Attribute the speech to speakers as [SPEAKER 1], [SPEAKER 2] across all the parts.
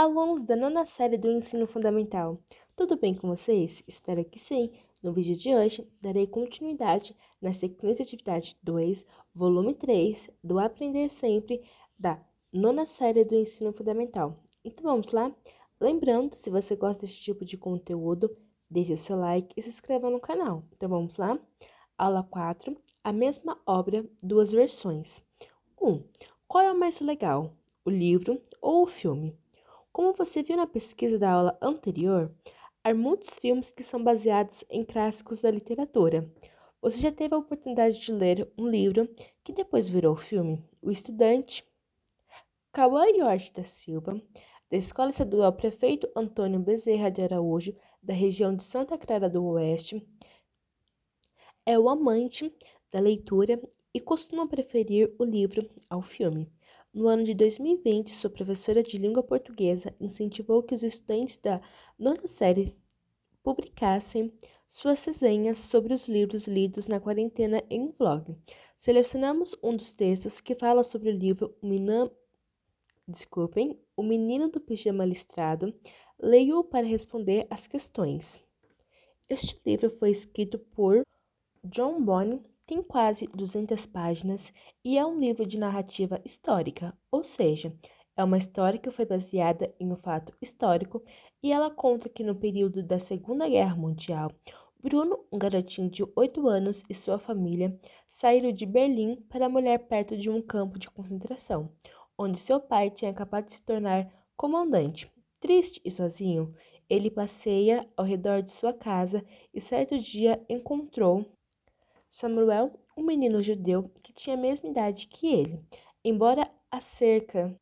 [SPEAKER 1] Alunos da nona série do ensino fundamental, tudo bem com vocês? Espero que sim. No vídeo de hoje, darei continuidade na sequência de atividade 2, volume 3, do Aprender Sempre, da nona série do ensino fundamental. Então vamos lá? Lembrando, se você gosta desse tipo de conteúdo, deixe seu like e se inscreva no canal. Então vamos lá? Aula 4, a mesma obra, duas versões. 1. Qual é o mais legal, o livro ou o filme? Como você viu na pesquisa da aula anterior, há muitos filmes que são baseados em clássicos da literatura. Você já teve a oportunidade de ler um livro que depois virou filme? O estudante Cauã York da Silva, da Escola Estadual Prefeito Antônio Bezerra de Araújo, da região de Santa Clara do Oeste, é o amante da leitura e costuma preferir o livro ao filme. No ano de 2020, sua professora de língua portuguesa incentivou que os estudantes da nona série publicassem suas resenhas sobre os livros lidos na quarentena em um vlog. Selecionamos um dos textos que fala sobre o livro O Menino do Pijama Listrado. Leio-o para responder às questões. Este livro foi escrito por John Bonne, tem quase 200 páginas e é um livro de narrativa histórica, ou seja, é uma história que foi baseada em um fato histórico e ela conta que no período da Segunda Guerra Mundial, Bruno, um garotinho de 8 anos, e sua família saíram de Berlim para morar perto de um campo de concentração, onde seu pai tinha acabado de se tornar comandante. Triste e sozinho, ele passeia ao redor de sua casa e certo dia encontrou Samuel, um menino judeu que tinha a mesma idade que ele. Embora a cerca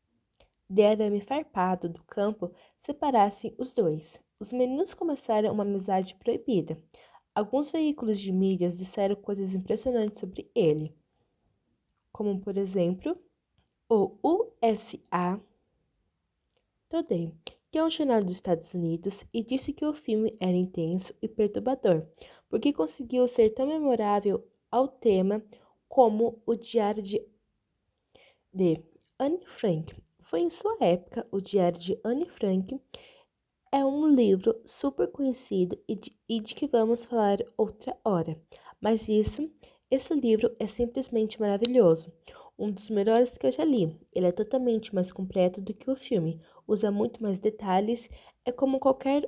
[SPEAKER 1] de arame farpado do campo separassem os dois, os meninos começaram uma amizade proibida. Alguns veículos de mídias disseram coisas impressionantes sobre ele, como por exemplo o USA Today, que é um jornal dos Estados Unidos, e disse que o filme era intenso e perturbador, porque conseguiu ser tão memorável ao tema como o Diário de Anne Frank. Foi em sua época, o Diário de Anne Frank é um livro super conhecido e de que vamos falar outra hora. Mas esse livro é simplesmente maravilhoso. Um dos melhores que eu já li. Ele é totalmente mais completo do que o filme. Usa muito mais detalhes. É como qualquer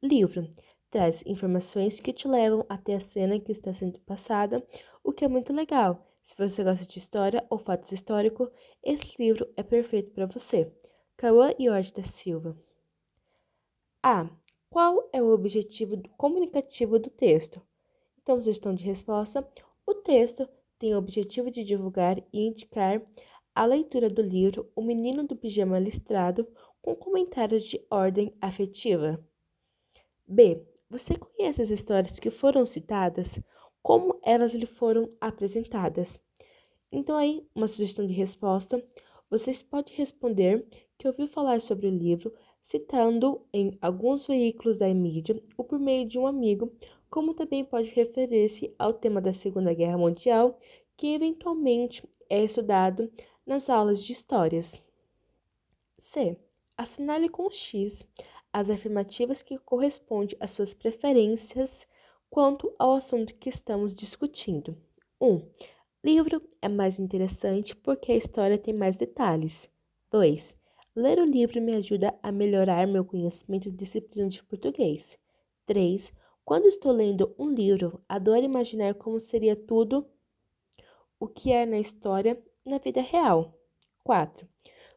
[SPEAKER 1] livro. Traz informações que te levam até a cena que está sendo passada, o que é muito legal. Se você gosta de história ou fatos históricos, esse livro é perfeito para você. Cauã York da Silva. A. Qual é o objetivo comunicativo do texto? Então, sugestão de resposta. O texto tem o objetivo de divulgar e indicar a leitura do livro O Menino do Pijama Listrado com comentários de ordem afetiva. B. Você conhece as histórias que foram citadas? Como elas lhe foram apresentadas? Então, aí, uma sugestão de resposta. Vocês podem responder que ouviu falar sobre o livro, citando em alguns veículos da mídia ou por meio de um amigo, como também pode referir-se ao tema da Segunda Guerra Mundial, que eventualmente é estudado nas aulas de histórias. C. Assinale com X as afirmativas que correspondem às suas preferências quanto ao assunto que estamos discutindo. 1. Livro é mais interessante porque a história tem mais detalhes. 2. Ler o livro me ajuda a melhorar meu conhecimento de disciplina de português. 3. Quando estou lendo um livro, adoro imaginar como seria tudo o que é na história na vida real. 4.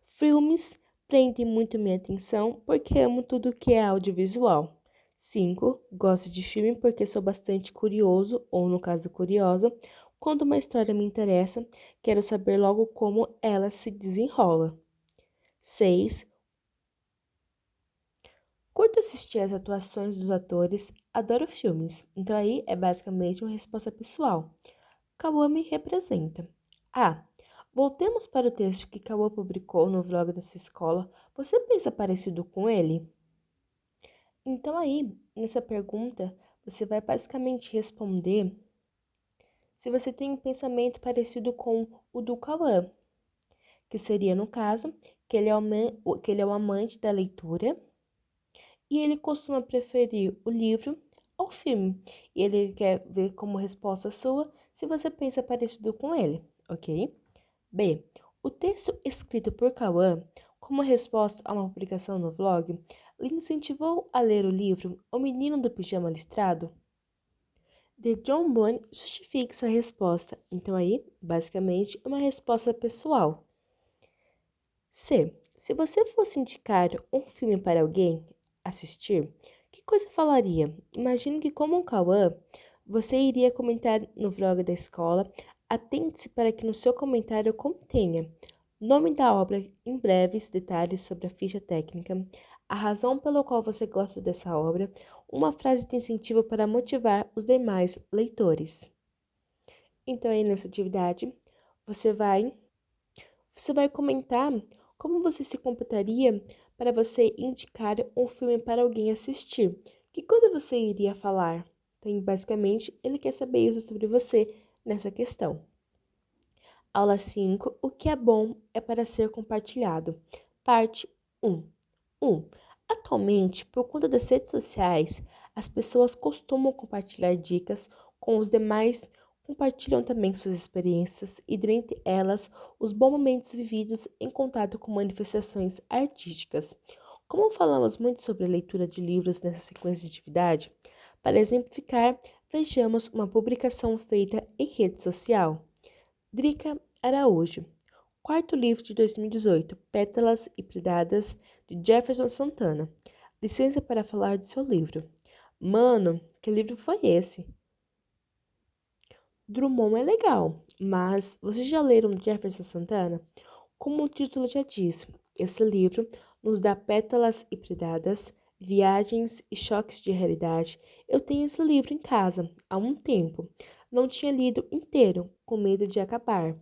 [SPEAKER 1] Filmes prendem muito minha atenção porque amo tudo que é audiovisual. 5. Gosto de filme porque sou bastante curioso, ou no caso curiosa. Quando uma história me interessa, quero saber logo como ela se desenrola. 6. Curto assistir às atuações dos atores, adoro filmes. Então aí é basicamente uma resposta pessoal. Cauã me representa. A. Voltemos para o texto que Cauã publicou no vlog da sua escola. Você pensa parecido com ele? Então aí, nessa pergunta, você vai basicamente responder se você tem um pensamento parecido com o do Cauã, que seria, no caso, que ele é um amante da leitura e ele costuma preferir o livro ao filme. E ele quer ver como resposta sua se você pensa parecido com ele, ok? B. O texto escrito por Cauã, como resposta a uma publicação no vlog, lhe incentivou a ler o livro O Menino do Pijama Listrado? De John Bunny justifique sua resposta. Então aí, basicamente, é uma resposta pessoal. C. Se você fosse indicar um filme para alguém assistir, que coisa falaria? Imagino que, como um Cauã, você iria comentar no vlog da escola. Atente-se para que no seu comentário contenha nome da obra em breves detalhes sobre a ficha técnica, a razão pela qual você gosta dessa obra, uma frase de incentivo para motivar os demais leitores. Então, aí nessa atividade, você vai você vai comentar como você se comportaria para você indicar um filme para alguém assistir. Que coisa você iria falar? Então, basicamente, ele quer saber isso sobre você nessa questão. Aula 5. O que é bom é para ser compartilhado. Parte 1. 1. Atualmente, por conta das redes sociais, as pessoas costumam compartilhar dicas com os demais, compartilham também suas experiências e, dentre elas, os bons momentos vividos em contato com manifestações artísticas. Como falamos muito sobre a leitura de livros nessa sequência de atividade, para exemplificar, vejamos uma publicação feita em rede social. Drica Araújo. Quarto livro de 2018, Pétalas e Pedradas, de Jefferson Santana. Licença para falar do seu livro. Mano, que livro foi esse? Drummond é legal, mas vocês já leram Jefferson Santana? Como o título já diz, esse livro nos dá pétalas e pedradas, viagens e choques de realidade. Eu tenho esse livro em casa há um tempo. Não tinha lido inteiro, com medo de acabar.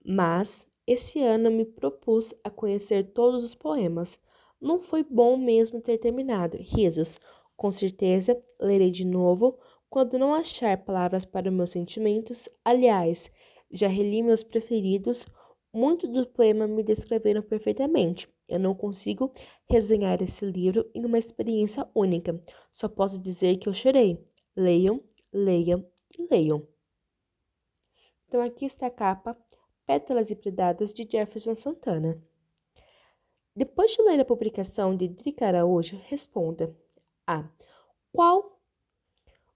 [SPEAKER 1] Mas esse ano me propus a conhecer todos os poemas. Não foi bom mesmo ter terminado. Risos. Com certeza lerei de novo quando não achar palavras para os meus sentimentos. Aliás, já reli meus preferidos. Muitos do poema me descreveram perfeitamente. Eu não consigo resenhar esse livro em uma experiência única. Só posso dizer que eu chorei. Leiam, leiam e leiam. Então aqui está a capa Pétalas e Pedradas, de Jefferson Santana. Depois de ler a publicação de Drica Araújo, responda a qual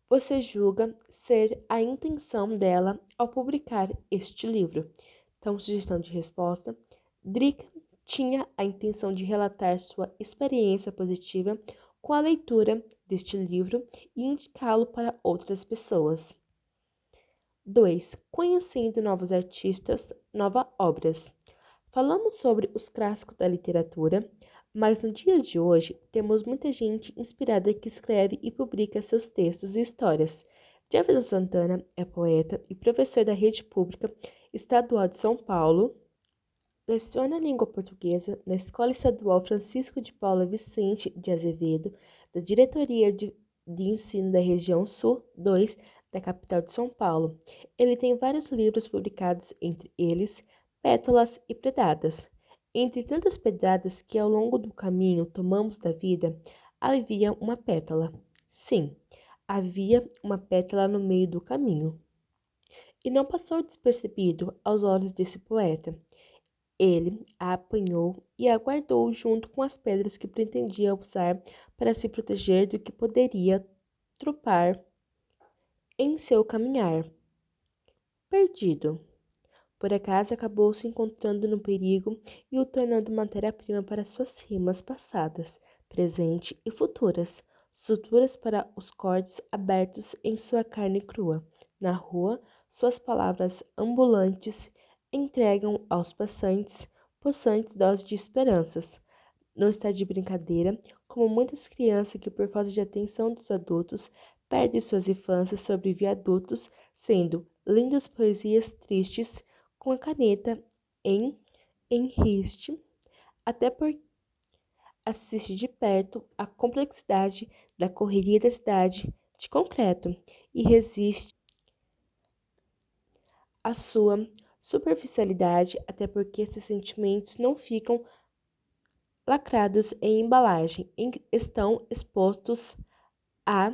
[SPEAKER 1] você julga ser a intenção dela ao publicar este livro. Então, sugestão de resposta. Drica tinha a intenção de relatar sua experiência positiva com a leitura deste livro e indicá-lo para outras pessoas. 2. Conhecendo novos artistas, novas obras. Falamos sobre os clássicos da literatura, mas no dia de hoje temos muita gente inspirada que escreve e publica seus textos e histórias. Jefferson Santana é poeta e professor da rede pública estadual de São Paulo. Leciona língua portuguesa na Escola Estadual Francisco de Paula Vicente de Azevedo, da Diretoria de Ensino da Região Sul 2 da capital de São Paulo. Ele tem vários livros publicados, entre eles Pétalas e Pedradas. Entre tantas pedradas que ao longo do caminho tomamos da vida, havia uma pétala. Sim, havia uma pétala no meio do caminho. E não passou despercebido aos olhos desse poeta. Ele a apanhou e a guardou junto com as pedras que pretendia usar para se proteger do que poderia tropar em seu caminhar. Perdido. Por acaso acabou se encontrando no perigo e o tornando matéria-prima para suas rimas passadas, presente e futuras, suturas para os cortes abertos em sua carne crua. Na rua, suas palavras ambulantes entregam aos passantes possantes doses de esperanças. Não está de brincadeira, como muitas crianças que, por falta de atenção dos adultos, perdem suas infâncias sobre viadutos, sendo lindas poesias tristes com a caneta em riste, até por assiste de perto a complexidade da correria da cidade de concreto e resiste à sua superficialidade, até porque esses sentimentos não ficam lacrados em embalagem, estão expostos à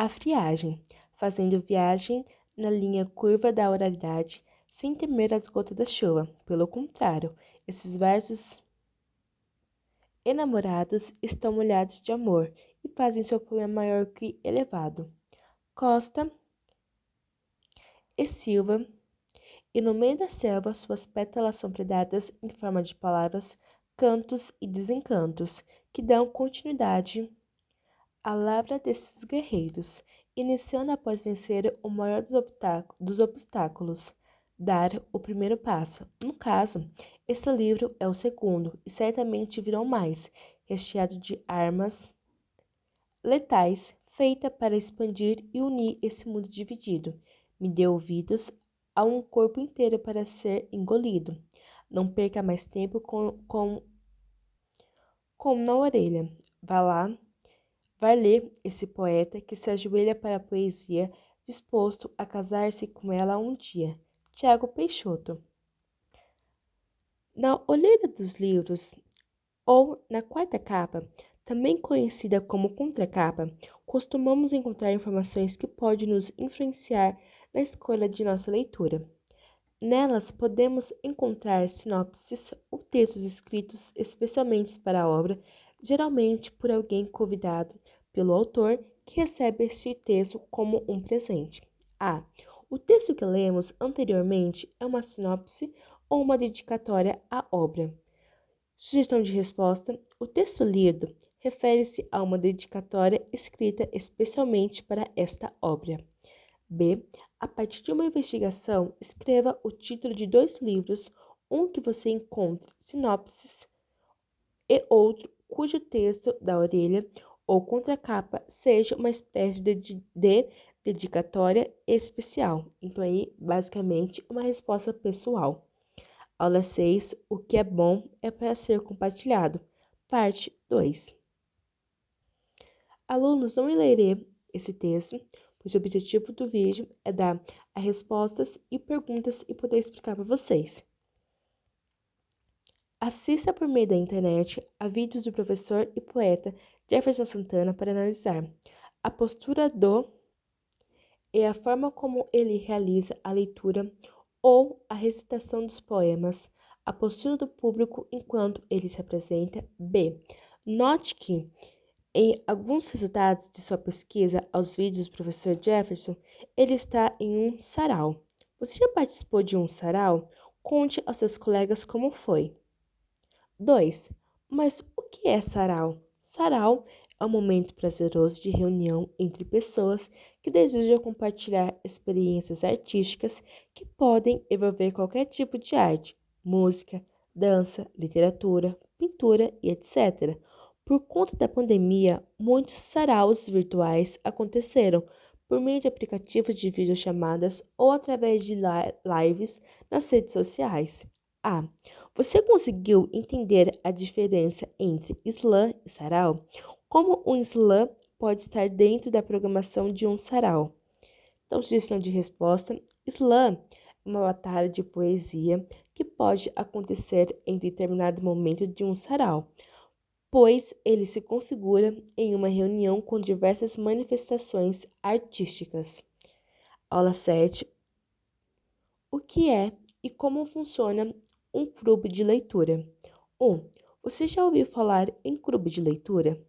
[SPEAKER 1] friagem, fazendo viagem na linha curva da oralidade, sem temer as gotas da chuva. Pelo contrário, esses versos enamorados estão molhados de amor e fazem seu poema maior que elevado. Costa e Silva, e no meio da selva suas pétalas são predadas em forma de palavras, cantos e desencantos, que dão continuidade à lavra desses guerreiros, iniciando após vencer o maior dos obstáculos, dar o primeiro passo. No caso, esse livro é o segundo, e certamente virão mais, recheado de armas letais, feita para expandir e unir esse mundo dividido. Me dê ouvidos a um corpo inteiro para ser engolido. Não perca mais tempo com na orelha. Vá lá, vai ler esse poeta que se ajoelha para a poesia, disposto a casar-se com ela um dia. Tiago Peixoto. Na olheira dos livros, ou na quarta capa, também conhecida como contracapa, costumamos encontrar informações que podem nos influenciar na escolha de nossa leitura. Nelas podemos encontrar sinopses ou textos escritos especialmente para a obra, geralmente por alguém convidado pelo autor que recebe esse texto como um presente. O texto que lemos anteriormente é uma sinopse ou uma dedicatória à obra. Sugestão de resposta: o texto lido refere-se a uma dedicatória escrita especialmente para esta obra. B. A partir de uma investigação, escreva o título de 2 livros, um que você encontre sinopses e outro cujo texto da orelha ou contracapa seja uma espécie de dedicatória especial. Então, aí, basicamente, uma resposta pessoal. Aula 6. O que é bom é para ser compartilhado. Parte 2. Alunos, não lerei esse texto, pois o objetivo do vídeo é dar as respostas e perguntas e poder explicar para vocês. Assista por meio da internet a vídeos do professor e poeta Jefferson Santana para analisar a postura do e a forma como ele realiza a leitura ou a recitação dos poemas, a postura do público enquanto ele se apresenta. B. Note que, em alguns resultados de sua pesquisa aos vídeos do professor Jefferson, ele está em um sarau. Você já participou de um sarau? Conte aos seus colegas como foi. 2. Mas o que é sarau? Sarau é um momento prazeroso de reunião entre pessoas que desejam compartilhar experiências artísticas que podem envolver qualquer tipo de arte, música, dança, literatura, pintura e etc. Por conta da pandemia, muitos saraus virtuais aconteceram por meio de aplicativos de videochamadas ou através de lives nas redes sociais. Você conseguiu entender a diferença entre slam e sarau? Como um slam pode estar dentro da programação de um sarau? Então, sugestão de resposta: slam é uma batalha de poesia que pode acontecer em determinado momento de um sarau, pois ele se configura em uma reunião com diversas manifestações artísticas. Aula 7. O que é e como funciona um clube de leitura? 1. Você já ouviu falar em clube de leitura?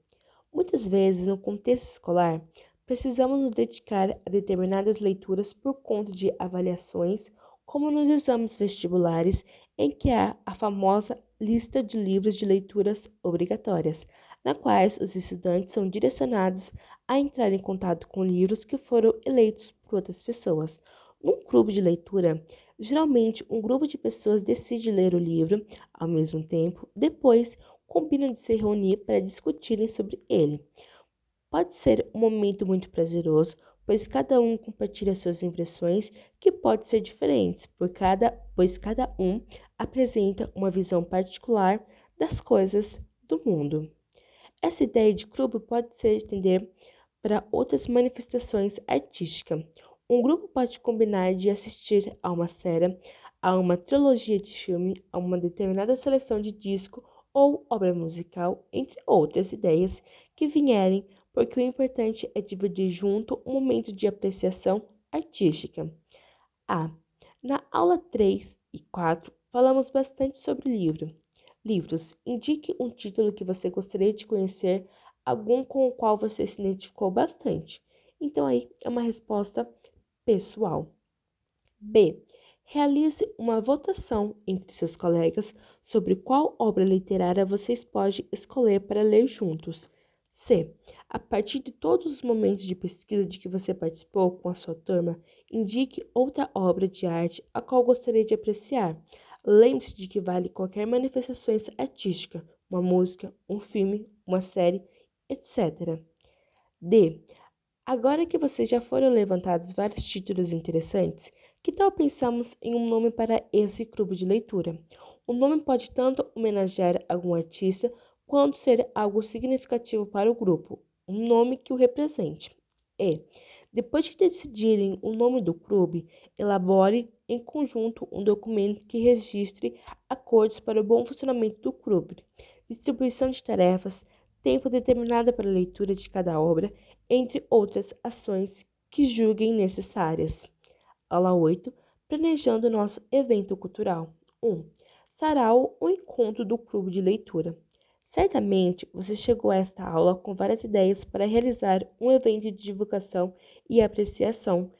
[SPEAKER 1] Muitas vezes, no contexto escolar, precisamos nos dedicar a determinadas leituras por conta de avaliações, como nos exames vestibulares, em que há a famosa lista de livros de leituras obrigatórias, na quais os estudantes são direcionados a entrar em contato com livros que foram eleitos por outras pessoas. Num clube de leitura, geralmente um grupo de pessoas decide ler o livro ao mesmo tempo, depois combinam de se reunir para discutirem sobre ele. Pode ser um momento muito prazeroso, pois cada um compartilha suas impressões, que podem ser diferentes, pois cada um apresenta uma visão particular das coisas do mundo. Essa ideia de grupo pode se estender para outras manifestações artísticas. Um grupo pode combinar de assistir a uma série, a uma trilogia de filme, a uma determinada seleção de disco ou obra musical, entre outras ideias que vierem, porque o importante é dividir junto um momento de apreciação artística. A. Na aula 3 e 4, falamos bastante sobre livros. Indique um título que você gostaria de conhecer, algum com o qual você se identificou bastante. Então, aí é uma resposta pessoal. B. Realize uma votação entre seus colegas sobre qual obra literária vocês podem escolher para ler juntos. C. A partir de todos os momentos de pesquisa de que você participou com a sua turma, indique outra obra de arte a qual gostaria de apreciar. Lembre-se de que vale qualquer manifestação artística, uma música, um filme, uma série, etc. D. Agora que vocês já foram levantados vários títulos interessantes, que tal pensamos em um nome para esse clube de leitura? O nome pode tanto homenagear algum artista, quanto ser algo significativo para o grupo, um nome que o represente. E, depois de decidirem o nome do clube, elabore em conjunto um documento que registre acordos para o bom funcionamento do clube, distribuição de tarefas, tempo determinado para a leitura de cada obra, entre outras ações que julguem necessárias. Aula 8. Planejando nosso evento cultural. 1. Sarau, o encontro do clube de leitura. Certamente você chegou a esta aula com várias ideias para realizar um evento de divulgação e apreciação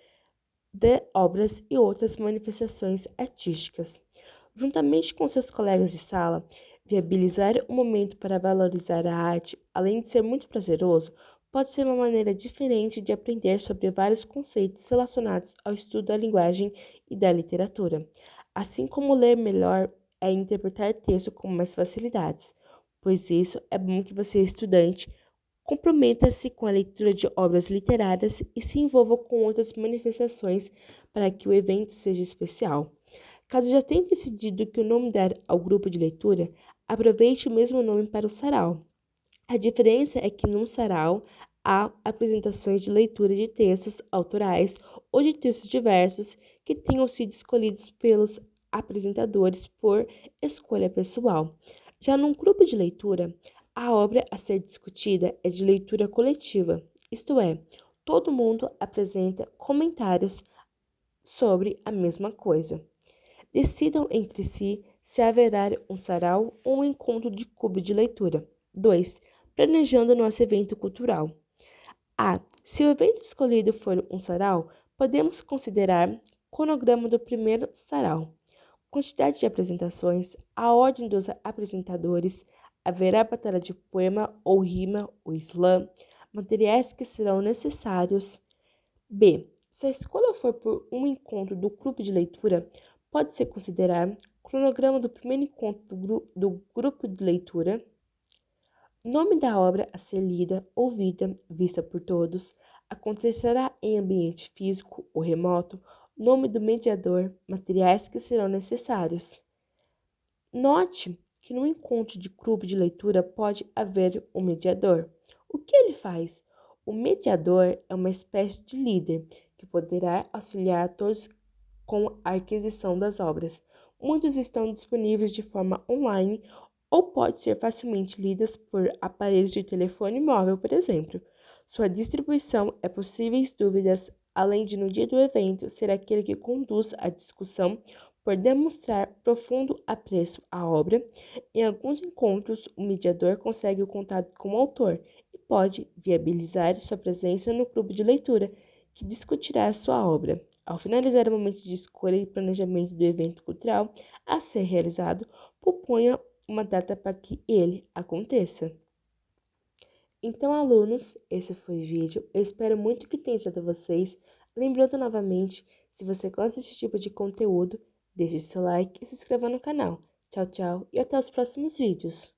[SPEAKER 1] de obras e outras manifestações artísticas. Juntamente com seus colegas de sala, viabilizar um momento para valorizar a arte, além de ser muito prazeroso, pode ser uma maneira diferente de aprender sobre vários conceitos relacionados ao estudo da linguagem e da literatura, assim como ler melhor é interpretar texto com mais facilidades, pois isso é bom que você, estudante, comprometa-se com a leitura de obras literárias e se envolva com outras manifestações para que o evento seja especial. Caso já tenha decidido que o nome der ao grupo de leitura, aproveite o mesmo nome para o sarau. A diferença é que num sarau há apresentações de leitura de textos autorais ou de textos diversos que tenham sido escolhidos pelos apresentadores por escolha pessoal. Já num grupo de leitura, a obra a ser discutida é de leitura coletiva, isto é, todo mundo apresenta comentários sobre a mesma coisa. Decidam entre si se haverá um sarau ou um encontro de clube de leitura. 2. Planejando nosso evento cultural. A. Se o evento escolhido for um sarau, podemos considerar cronograma do primeiro sarau. Quantidade de apresentações, a ordem dos apresentadores, haverá batalha de poema ou rima ou slam, materiais que serão necessários. B. Se a escolha for por um encontro do clube de leitura, pode-se considerar cronograma do primeiro encontro do grupo de leitura, nome da obra a ser lida, ouvida, vista por todos, acontecerá em ambiente físico ou remoto, nome do mediador, materiais que serão necessários. Note que no encontro de grupo de leitura pode haver um mediador. O que ele faz? O mediador é uma espécie de líder que poderá auxiliar todos com a aquisição das obras. Muitos estão disponíveis de forma online ou pode ser facilmente lidas por aparelhos de telefone móvel, por exemplo. Sua distribuição é possíveis dúvidas, além de no dia do evento ser aquele que conduz a discussão por demonstrar profundo apreço à obra. Em alguns encontros, o mediador consegue o contato com o autor e pode viabilizar sua presença no clube de leitura, que discutirá sua obra. Ao finalizar o momento de escolha e planejamento do evento cultural a ser realizado, proponha uma data para que ele aconteça. Então, alunos, esse foi o vídeo. Eu espero muito que tenha ajudado vocês. Lembrando novamente, se você gosta desse tipo de conteúdo, deixe seu like e se inscreva no canal. Tchau, tchau e até os próximos vídeos.